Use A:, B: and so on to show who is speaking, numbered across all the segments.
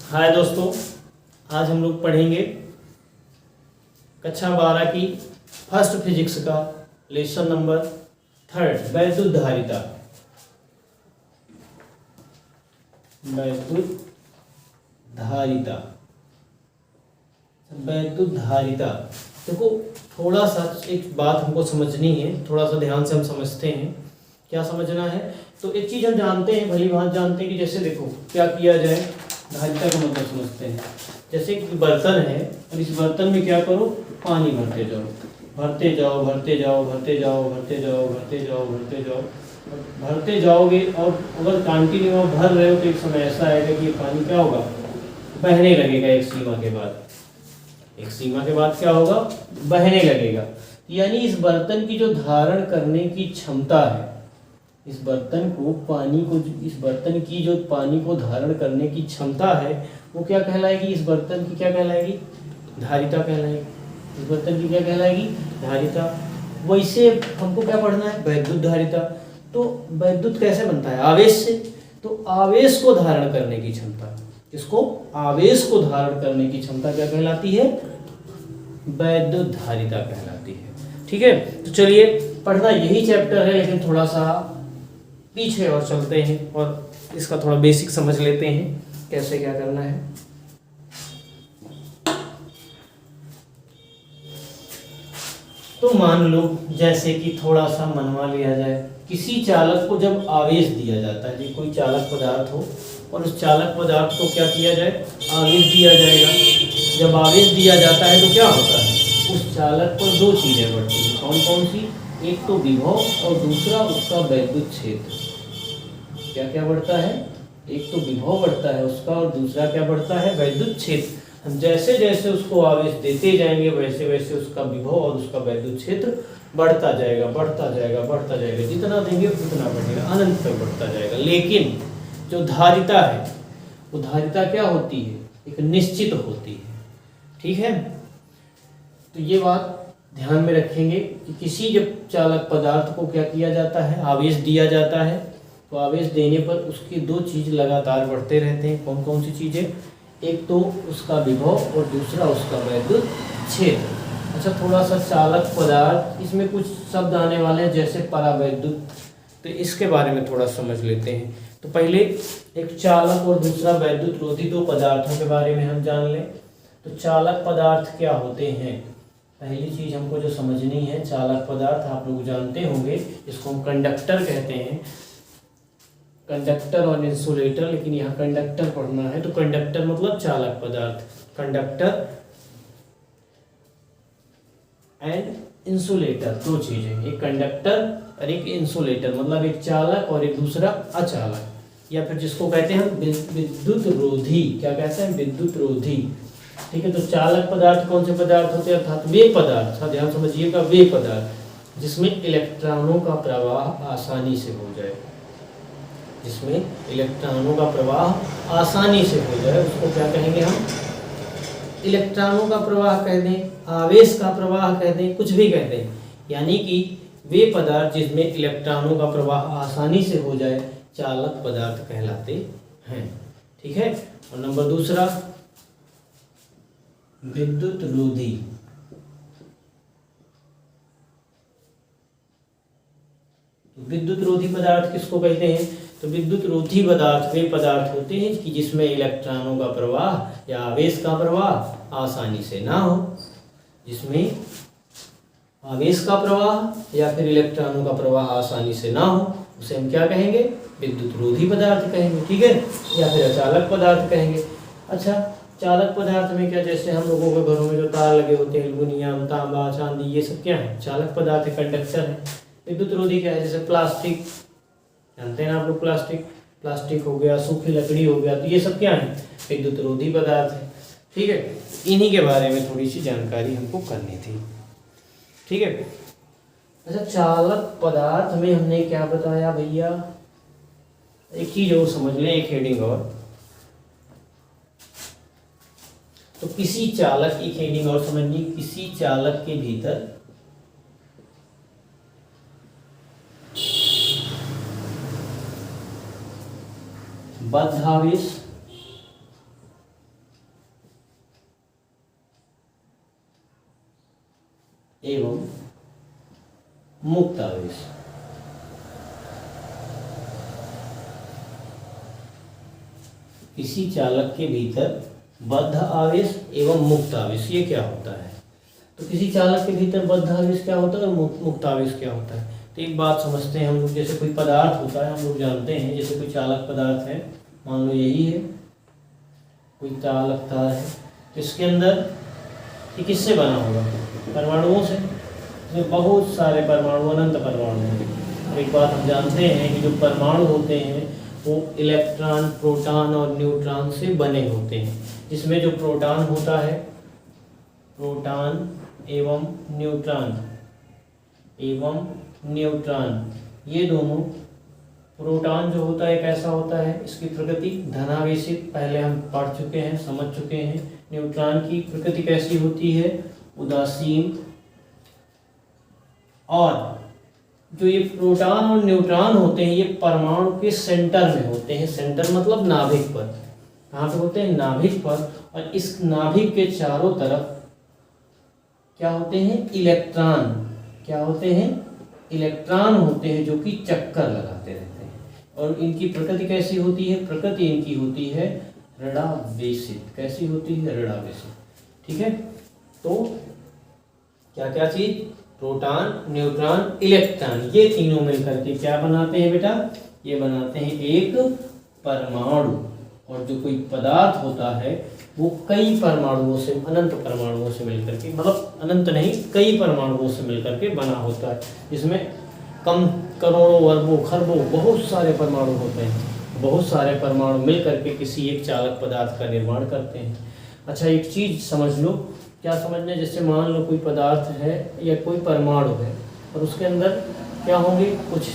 A: हाय दोस्तों, आज हम लोग पढ़ेंगे कक्षा 12 की फर्स्ट फिजिक्स का लेसन नंबर 3 वैद्युत धारिता। वैद्युत धारिता वैद्युत धारिता देखो, थोड़ा सा एक बात हमको समझनी है, थोड़ा सा ध्यान से हम समझते हैं। क्या समझना है? तो एक चीज़ हम जानते हैं, भली भांत जानते हैं कि जैसे देखो क्या किया जाए, धारिता का मतलब समझते हैं। जैसे कि बर्तन है और इस बर्तन में क्या करो, पानी भरते जाओ, भरते जाओ, भरते जाओ, भरते जाओ, भरते जाओ, भरते जाओ, भरते जाओ, भरते जाओगे। और अगर कंटिन्यू आप भर रहे हो तो एक समय ऐसा आएगा कि ये पानी क्या होगा, बहने लगेगा। एक सीमा के बाद क्या होगा, बहने लगेगा। यानी इस बर्तन की जो धारण करने की क्षमता है, इस बर्तन की जो पानी को धारण करने की क्षमता है वो क्या कहलाएगी, इस बर्तन की क्या कहलाएगी, धारिता कहलाएगी। इस बर्तन की क्या कहलाएगी, धारिता। वैसे हमको क्या पढ़ना है, वैद्युत धारिता। तो वैद्युत कैसे बनता है, आवेश से। तो आवेश को धारण करने की क्षमता, इसको आवेश को धारण करने की क्षमता क्या कहलाती है, वैद्युत धारिता कहलाती है। ठीक है, तो चलिए पढ़ना यही चैप्टर है, लेकिन थोड़ा सा पीछे और चलते हैं और इसका थोड़ा बेसिक समझ लेते हैं कैसे क्या करना है। तो मान लो जैसे कि थोड़ा सा मनवा लिया जाए, किसी चालक को जब आवेश दिया जाता है, कोई चालक पदार्थ हो और उस चालक पदार्थ को क्या किया जाए, आवेश दिया जाएगा। जब आवेश दिया जाता है तो क्या होता है, उस चालक पर दो चीजें बढ़ती हैं। कौन कौन सी? एक तो विभव और दूसरा उसका वैद्युत क्षेत्र। क्या क्या बढ़ता है, एक तो विभव बढ़ता है उसका और दूसरा क्या बढ़ता है, वैद्युत क्षेत्र। हम जैसे जैसे उसको आवेश देते जाएंगे वैसे वैसे उसका विभव और उसका वैद्युत क्षेत्र बढ़ता जाएगा, बढ़ता जाएगा, बढ़ता जाएगा। जितना देंगे उतना बढ़ेगा, अनंत तक बढ़ता जाएगा। लेकिन जो धारिता है वो धारिता क्या होती है, एक निश्चित होती है। ठीक है, तो ये बात ध्यान में रखेंगे कि किसी जब चालक पदार्थ को क्या किया जाता है, आवेश दिया जाता है, तो आवेश देने पर उसकी दो चीज लगातार बढ़ते रहते हैं। कौन कौन सी चीजें? एक तो उसका विभव और दूसरा उसका वैद्युत क्षेत्र। अच्छा, थोड़ा सा चालक पदार्थ, इसमें कुछ शब्द आने वाले हैं जैसे परावैद्युत, तो इसके बारे में थोड़ा समझ लेते हैं। तो पहले एक चालक और दूसरा वैद्युत रोधी दो पदार्थों के बारे में हम जान लें। तो चालक पदार्थ क्या होते हैं? पहली चीज हमको जो समझनी है, चालक पदार्थ आप लोग जानते होंगे, इसको हम कंडक्टर कहते हैं। कंडक्टर और इंसुलेटर, लेकिन यहाँ कंडक्टर पढ़ना है। तो कंडक्टर मतलब चालक पदार्थ, कंडक्टर एंड इंसुलेटर दो चीजें, एक कंडक्टर और एक इंसुलेटर, मतलब एक चालक और एक दूसरा अचालक, या फिर जिसको कहते हैं हम विद्युत रोधी। क्या कहते हैं, विद्युत रोधी। ठीक है, तो चालक पदार्थ कौन से पदार्थ होते हैं, अर्थात वे पदार्थ, ध्यान समझिएगा, वे पदार्थ जिसमें इलेक्ट्रॉनों का प्रवाह आसानी से हो जाए, जिसमें इलेक्ट्रॉनों का प्रवाह आसानी से हो जाए, उसको क्या कहेंगे हम, इलेक्ट्रॉनों का प्रवाह कह दें, आवेश का प्रवाह कह दें, कुछ भी कह दें। यानी कि वे पदार्थ जिसमें इलेक्ट्रॉनों का प्रवाह आसानी से हो जाए चालक पदार्थ कहलाते हैं। ठीक है, और नंबर दूसरा विद्युत रोधी। विद्युत रोधी पदार्थ किसको कहते हैं? तो विद्युत रोधी पदार्थ वे पदार्थ होते हैं कि जिसमें इलेक्ट्रॉनों का प्रवाह या आवेश का प्रवाह आसानी से ना हो। जिसमें आवेश का प्रवाह या फिर इलेक्ट्रॉनों का प्रवाह आसानी से ना हो, उसे हम क्या कहेंगे, विद्युत रोधी पदार्थ कहेंगे। ठीक है, या फिर अचालक पदार्थ कहेंगे। अच्छा, चालक पदार्थ में क्या, जैसे हम लोगों के घरों में जो तार लगे होते हैं, एल्युमिनियम, तांबा, चांदी, ये सब क्या है, चालक पदार्थ है, कंडक्टर है। विद्युत रोधी क्या है, जैसे प्लास्टिक, जानते हैं ना आप लोग, प्लास्टिक हो गया, सूखी लकड़ी हो गया, तो ये सब क्या है, विद्युत रोधी पदार्थ है। ठीक है, इन्हीं के बारे में थोड़ी सी जानकारी हमको करनी थी। ठीक है, अच्छा, चालक पदार्थ में हमने क्या बताया भैया, एक चीज और समझ लें, एक हेडिंग और। तो किसी चालक की हेडिंग और समझनी, किसी चालक के भीतर बद्ध आवेश एवं मुक्त आवेश। किसी चालक के भीतर बद्ध आवेश एवं मुक्त आवेश, ये क्या होता है? तो किसी चालक के भीतर बद्ध आवेश क्या होता है और मुक्त आवेश क्या होता है? तो एक बात समझते हैं हम लोग। जैसे कोई पदार्थ होता है, हम लोग जानते हैं, जैसे कोई चालक पदार्थ है, मान लो यही है, कोई चालक तार है, तो इसके अंदर ये किससे बना होगा? परमाणुओं से। इसमें बहुत सारे परमाणु, अनंत परमाणु हैं। और एक बात हम जानते हैं कि जो परमाणु होते हैं वो इलेक्ट्रॉन, प्रोटॉन और न्यूट्रॉन से बने होते हैं। जिसमें जो प्रोटॉन होता है, प्रोटॉन एवं न्यूट्रॉन, ये दोनों, प्रोटॉन जो होता है कैसा होता है, इसकी प्रकृति धनावेशित, पहले हम पढ़ चुके हैं, समझ चुके हैं। न्यूट्रॉन की प्रकृति कैसी होती है? उदासीन। और जो ये प्रोटॉन और न्यूट्रॉन होते हैं, ये परमाणु के सेंटर में होते हैं। सेंटर मतलब नाभिक पर। कहाँ पे होते हैं? नाभिक पर। और इस नाभिक के चारों तरफ क्या होते हैं? इलेक्ट्रॉन। क्या होते हैं? इलेक्ट्रॉन होते हैं, जो कि चक्कर लगाते रहते हैं। और इनकी प्रकृति कैसी होती है? प्रकृति इनकी होती है ऋणावेशित। कैसी होती है? ऋणावेशित। ठीक है। तो क्या क्या चीज? प्रोटॉन, न्यूट्रॉन, इलेक्ट्रॉन, ये तीनों मिलकर के क्या बनाते हैं बेटा? ये बनाते हैं एक परमाणु। और जो कोई पदार्थ होता है वो कई परमाणुओं से, अनंत परमाणुओं से मिलकर के, मतलब अनंत नहीं, कई परमाणुओं से मिलकर के बना होता है। जिसमें कम, करोड़ों, अरबों, खरबों, बहुत सारे परमाणु होते हैं। बहुत सारे परमाणु मिलकर के किसी एक चालक पदार्थ का निर्माण करते हैं। अच्छा, एक चीज समझ लो। क्या समझना? जैसे मान लो कोई पदार्थ है या कोई परमाणु है, और उसके अंदर क्या होंगे? कुछ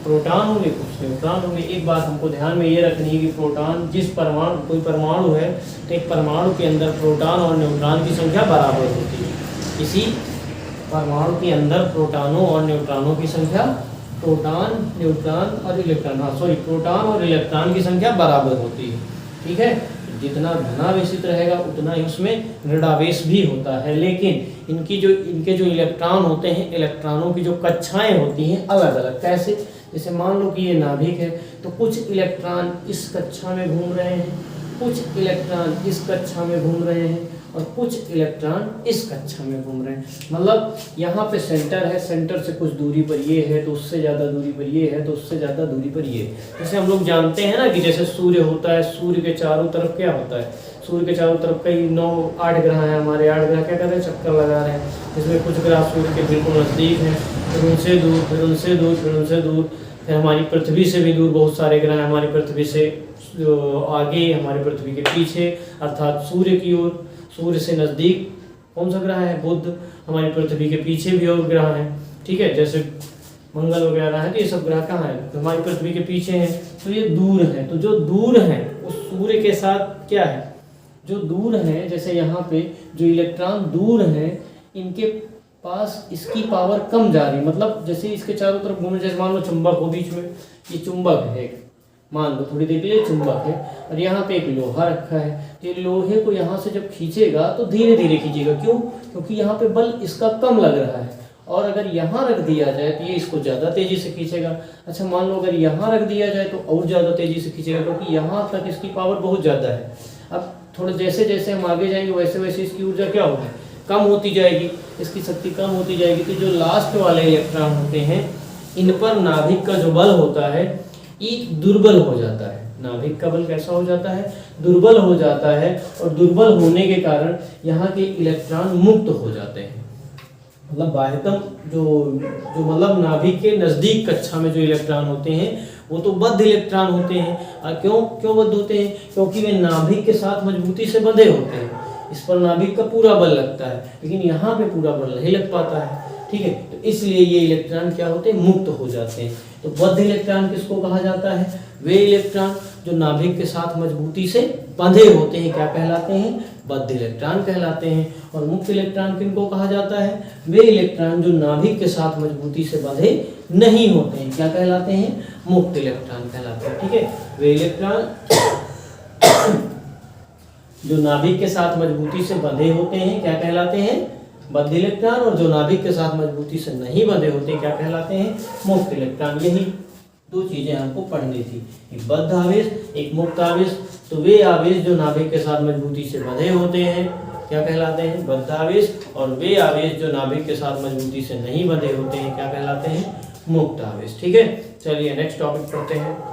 A: प्रोटॉन होंगे, कुछ न्यूट्रॉन होंगे। एक बात हमको ध्यान में ये रखनी है कि प्रोटॉन, जिस परमाणु, कोई परमाणु है तो एक परमाणु के अंदर प्रोटॉन और न्यूट्रॉन की संख्या बराबर होती है। इसी परमाणु के अंदर प्रोटॉनों और न्यूट्रॉनों की संख्या, प्रोटॉन, न्यूट्रॉन और इलेक्ट्रॉन, प्रोटॉन और इलेक्ट्रॉन की संख्या बराबर होती है। ठीक है। जितना धनावेशित रहेगा उतना ही उसमें ऋणावेश भी होता है। लेकिन इनके जो इलेक्ट्रॉन होते हैं, इलेक्ट्रॉनों की जो कक्षाएं होती हैं अलग अलग। कैसे? जैसे मान लो कि ये नाभिक है, तो कुछ इलेक्ट्रॉन इस कक्षा में घूम रहे हैं, कुछ इलेक्ट्रॉन इस कक्षा में घूम रहे हैं, और कुछ इलेक्ट्रॉन इस कक्षा में घूम रहे हैं। मतलब यहाँ पे सेंटर है, सेंटर से कुछ दूरी पर ये है, तो उससे ज़्यादा दूरी पर ये है, तो उससे ज़्यादा दूरी पर ये है। जैसे हम लोग जानते हैं ना कि जैसे सूर्य होता है, सूर्य के चारों तरफ क्या होता है? सूर्य के चारों तरफ कई 8 ग्रह हैं हमारे। 8 ग्रह क्या कर रहे हैं? चक्कर लगा रहे हैं। जिसमें कुछ ग्रह सूर्य के बिल्कुल नज़दीक हैं, फिर उनसे दूर, फिर उनसे दूर, फिर उनसे दूर, फिर हमारी पृथ्वी से भी दूर बहुत सारे ग्रह हैं। हमारी पृथ्वी से आगे, हमारी पृथ्वी के पीछे, अर्थात सूर्य की ओर। सूर्य से नज़दीक कौन सा ग्रह है? बुध। हमारी पृथ्वी के पीछे भी और ग्रह हैं। ठीक है। जैसे मंगल वगैरह है, तो ये सब ग्रह कहाँ है? हमारी पृथ्वी के पीछे हैं, तो ये दूर है। तो जो दूर है उस सूर्य के साथ क्या है? जो दूर है, जैसे यहाँ पे जो इलेक्ट्रॉन दूर है, इनके पास इसकी पावर कम जा रही। मतलब जैसे इसके चारों तरफ घूमने, जैसे मान लो चुंबक हो बीच में, ये चुंबक है, मान लो थोड़ी देर के लिए चुंबक है, और यहाँ पे एक लोहा रखा है। तो ये लोहे को यहाँ से जब खींचेगा तो धीरे धीरे खींचेगा। क्यों? क्योंकि यहाँ पे बल इसका कम लग रहा है। और अगर यहाँ रख दिया जाए तो ये इसको ज़्यादा तेज़ी से खींचेगा। अच्छा, मान लो अगर यहाँ रख दिया जाए तो और ज़्यादा तेज़ी से खींचेगा, क्योंकि यहाँ तक इसकी पावर बहुत ज़्यादा है। अब थोड़ा जैसे जैसे हम आगे जाएंगे वैसे वैसे इसकी ऊर्जा क्या होगी? कम होती जाएगी, इसकी शक्ति कम होती जाएगी। तो जो लास्ट वाले इलेक्ट्रॉन होते हैं, इन पर नाभिक का जो बल होता है ये दुर्बल हो जाता है। नाभिक का बल कैसा हो जाता है? दुर्बल हो जाता है। और दुर्बल होने के कारण यहाँ के इलेक्ट्रॉन मुक्त हो जाते हैं। मतलब बाह्यतम जो मतलब नाभिक के नज़दीक कक्षा में जो इलेक्ट्रॉन होते हैं वो तो बद्ध इलेक्ट्रॉन होते हैं। और क्यों बद्ध होते हैं? क्योंकि वे नाभिक के साथ मजबूती से बंधे होते हैं। इस पर नाभिक का पूरा बल लगता है, लेकिन यहाँ पे पूरा बल नहीं लग पाता है। ठीक है। तो इसलिए ये इलेक्ट्रॉन क्या होते हैं? मुक्त हो जाते हैं। तो बद्ध इलेक्ट्रॉन किसको कहा जाता है? वे इलेक्ट्रॉन जो नाभिक के साथ मजबूती से बंधे होते हैं क्या कहलाते हैं? बद्ध इलेक्ट्रॉन कहलाते हैं। और मुक्त इलेक्ट्रॉन किनको कहा जाता है? वे इलेक्ट्रॉन जो नाभिक के साथ मजबूती से बंधे नहीं होते हैं, क्या कहलाते हैं? मुक्त इलेक्ट्रॉन कहलाते हैं। ठीक है। वे इलेक्ट्रॉन जो नाभिक के साथ मजबूती से बंधे होते हैं क्या कहलाते हैं? बद्ध इलेक्ट्रॉन, और जो नाभिक के साथ मजबूती से नहीं बंधे होते क्या कहलाते हैं? मुक्त इलेक्ट्रॉन। यही दो चीजें हमको पढ़नी थी, एक बद्ध आवेश, एक मुक्त आवेश। तो वे आवेश जो नाभिक के साथ मजबूती से बंधे होते हैं क्या कहलाते हैं? बद्ध आवेश। और वे आवेश जो नाभिक के साथ मजबूती से नहीं बंधे होते हैं क्या कहलाते हैं? मुक्त आवेश। ठीक है, चलिए नेक्स्ट टॉपिक पढ़ते हैं।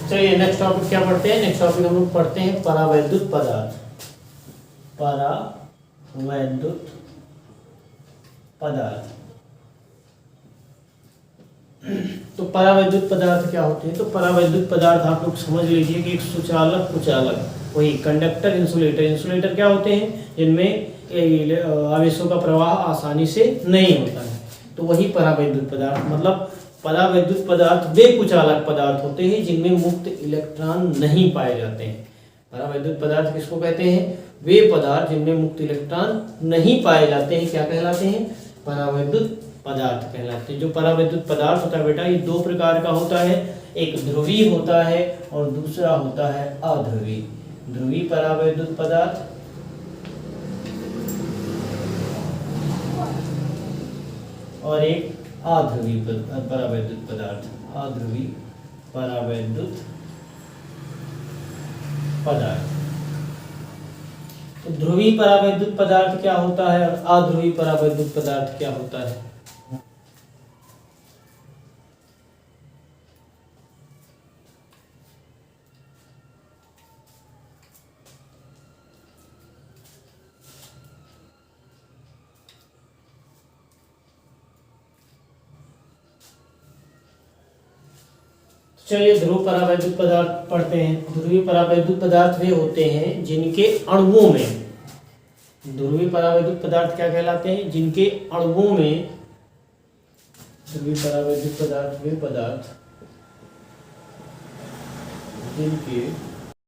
A: चलिए नेक्स्ट टॉपिक क्या पढ़ते हैं? नेक्स्ट टॉपिक हम लोग पढ़ते हैं परावैद्युत पदार्थ। परावैद्युत पदार्थ। तो परावैद्युत पदार्थ क्या होते हैं? तो परावैद्युत पदार्थ आप लोग समझ लीजिए कि एक सुचालक कुचालक, वही कंडक्टर इंसुलेटर। इंसुलेटर क्या होते हैं? जिनमें आवेशों का प्रवाह आसानी से नहीं होता है, तो वही परावैद्युत पदार्थ। मतलब परावैद्युत पदार्थ वे कुचालक पदार्थ होते हैं जिनमें मुक्त इलेक्ट्रॉन नहीं पाए जाते हैं। परावैद्युत पदार्थ किसको कहते हैं? वे पदार्थ जिनमें मुक्त इलेक्ट्रॉन नहीं पाए जाते हैं क्या कहलाते हैं? परावैद्युत पदार्थ कहलाते हैं। जो परावैद्युत पदार्थ होता है बेटा, ये दो प्रकार का होता है, एक ध्रुवीय होता है और दूसरा होता है अध्रुवीय। ध्रुवीय परावैद्युत पदार्थ और एक अध्रुवीय परावैद्युत पदार्थ। अध्रुवीय परावैद्युत पदार्थ। तो ध्रुवीय परावैद्युत पदार्थ क्या होता है और अध्रुवीय परावैद्युत पदार्थ क्या होता है? चलिए ध्रुव परावैद्युत पदार्थ पढ़ते हैं। ध्रुवीय परावैद्युत पदार्थ वे होते हैं जिनके अणुओं में, ध्रुवीय परावैद्युत पदार्थ क्या कहलाते हैं? जिनके अणुओं में, ध्रुवीय परावैद्युत पदार्थ वे पदार्थ जिनके